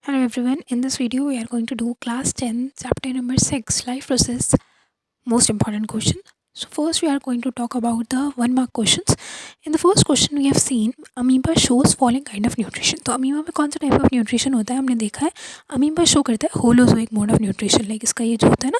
Hello everyone, in this video we are going to do class 10 chapter number 6 life process most important question. So first we are going to talk about the 1 mark questions. In the first question we have seen amoeba shows following kind of nutrition. तो amoeba में कौन सा type of nutrition होता है हमने देखा है. amoeba show करता है holozoic mode of nutrition. Like इसका ये जो होता है ना,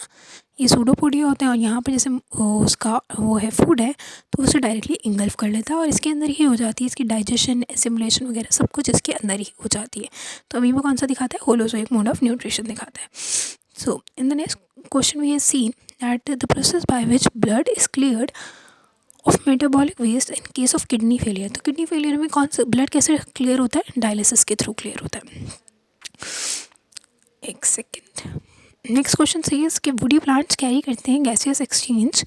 ये सूडोपोडिया होते हैं और यहाँ पर जैसे उसका वो है फूड है तो उसे डायरेक्टली इंगल्फ कर लेता है और इसके अंदर ही हो जाती है. इसकी डाइजेशन एसिमुलेशन वगैरह सब कुछ इसके अंदर ही हो जाती है. तो अमीबा कौन सा दिखाता है? होलोजोइक मोड ऑफ न्यूट्रिशन दिखाता है. So in the next question we have seen that the process by which blood is cleared of metabolic waste in case of kidney failure. तो किडनी फेलियर में कौन सा ब्लड कैसे clear होता है? Dialysis के थ्रू क्लियर होता है. एक सेकेंड. नेक्स्ट क्वेश्चन सही है कि वुडी प्लांट्स कैरी करते हैं gaseous exchange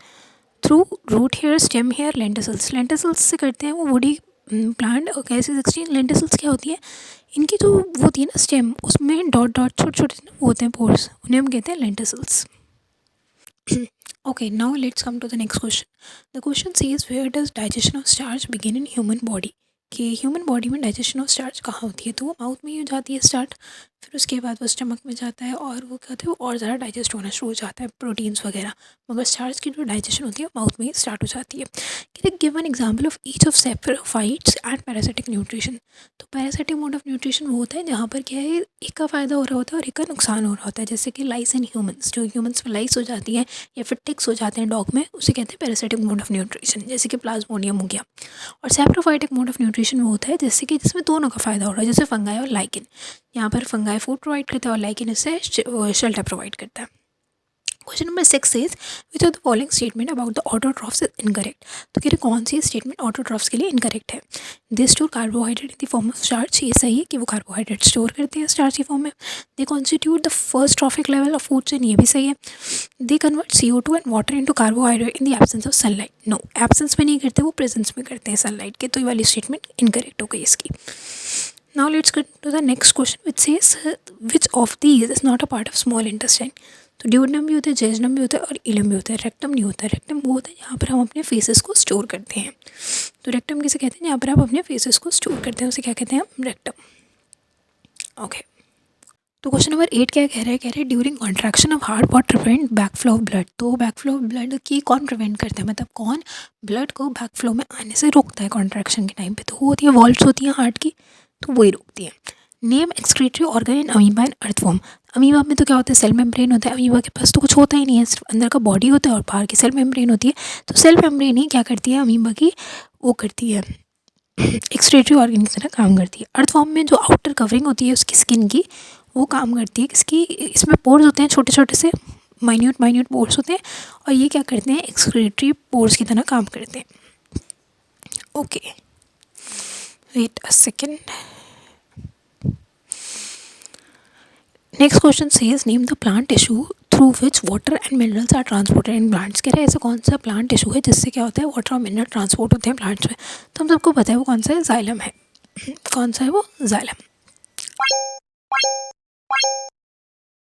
through root hair, stem hair, lenticels. Lenticels से करते हैं वो वुडी प्लांट और गैसियस एक्सचेंज. लेंटिसल्स क्या होती है? इनकी जो वो होती है ना स्टेम, उसमें डॉट डॉट छोटे छोटे वो होते हैं पोर्स, उन्हें हम कहते हैं lenticels. Okay, now let's come to the next question. The question says where does digestion of starch begin in human body? कि ह्यूमन बॉडी में डाइजेशन ऑफ स्टार्च कहाँ होती है? तो वो माउथ में ही हो जाती है स्टार्ट, फिर उसके बाद वो स्टमक में जाता है और वो कहते हैं वो और ज़्यादा डाइजेस्ट होना शुरू हो जाता है, प्रोटीन्स वगैरह. मगर स्टार्च की जो डाइजेशन होती है माउथ में ही स्टार्ट हो जाती है. कि give an example of each of saprophytes and parasitic nutrition. तो पैरासिटिक मोड ऑफ न्यूट्रिशन वो होता है जहाँ पर क्या है एक का फ़ायदा हो रहा होता है और एक का नुकसान हो रहा होता है. जैसे कि लाइस इन ह्यूमन्स, जो ह्यूमन्स में लाइस हो जाती है या फिर टिक्स हो जाते हैं डॉग में, उसे कहते हैं पैरासिटिक मोड ऑफ न्यूट्रिशन, जैसे कि प्लाज्मोडियम हो गया. और सैप्रोफाइटिक मोड ऑफ न्यूट्रिशन वो होता है जैसे कि जिसमें दोनों का फ़ायदा हो रहा है, जैसे फंगाई और लाइकिन. यहाँ पर फंगाई फूड प्रोवाइड करता है और लाइकिन इससे शेल्टर प्रोवाइड करता है. Question number 6 is which of the following statement about the autotrophs is incorrect. तो कह रहे कौन सी स्टेटमेंट ऑटोट्रॉफ्स के लिए इनकरेक्ट है? They store carbohydrate in the form of starch. ये सही है कि वो कार्बोहाइड्रेट स्टोर करते हैं स्टार्च की फॉर्म में. They constitute the first trophic level of food chain. ये भी सही है. They convert CO2 and water into carbohydrate in the absence of sunlight. No, absence में नहीं करते, वो प्रेजेंस में करते हैं सनलाइट के. तो ये वाली स्टेटमेंट इनकरेक्ट हो गई इसकी. Now let's get to the next question which says which of these is not a part of small intestine. तो ड्यूडेनम भी होता है, जेजनम भी होता है और इलम भी होता है. रेक्टम नहीं होता है. रेक्टम वो होता है जहाँ पर हम अपने फेसेस को स्टोर करते हैं. तो रेक्टम किसे कहते हैं? जहाँ पर आप अपने फेसेस को स्टोर करते हैं उसे क्या कहते हैं? हम रेक्टम. ओके. तो क्वेश्चन नंबर 8 क्या कह रहा है during contraction of heart what prevent back flow of blood. तो बैक फ्लो ऑफ ब्लड की कौन प्रिवेंट करता है, मतलब कौन ब्लड को बैक फ्लो में आने से रोकता है कॉन्ट्रैक्शन के टाइम पे? तो वो होती है वॉल्व्स होती हैं हार्ट की, तो वही रोकती है. Name excretory organ in amoeba and earthworm. Amoeba में तो क्या होता है? सेल मेम्ब्रेन होता है. अमीबा के पास तो कुछ होता ही नहीं है, सिर्फ अंदर का बॉडी होता है और बाहर की सेल मेम्ब्रेन होती है. तो सेल मेम्ब्रेन ही क्या करती है अमीबा की? वो करती है एक्सक्रीटरी ऑर्गन की तरह काम करती है. अर्थवर्म में जो आउटर कवरिंग होती है उसकी स्किन की, वो काम करती है किसकी? इसमें पोर्स होते हैं छोटे छोटे से, माइन्यूट पोर्स होते हैं और ये क्या करते हैं? एक्सक्रीटरी पोर्स की तरह काम करते हैं. Okay, wait a second. Next question says name the plant tissue through which water and minerals are transported in plants. कह रहे हैं ऐसा कौन सा प्लांट टिश्यू है जिससे क्या होता है? वाटर और मिनरल ट्रांसपोर्ट होते हैं प्लांट्स में. तो हम सबको पता है वो कौन सा है? जाइलम है. कौन सा है वो? जाइलम.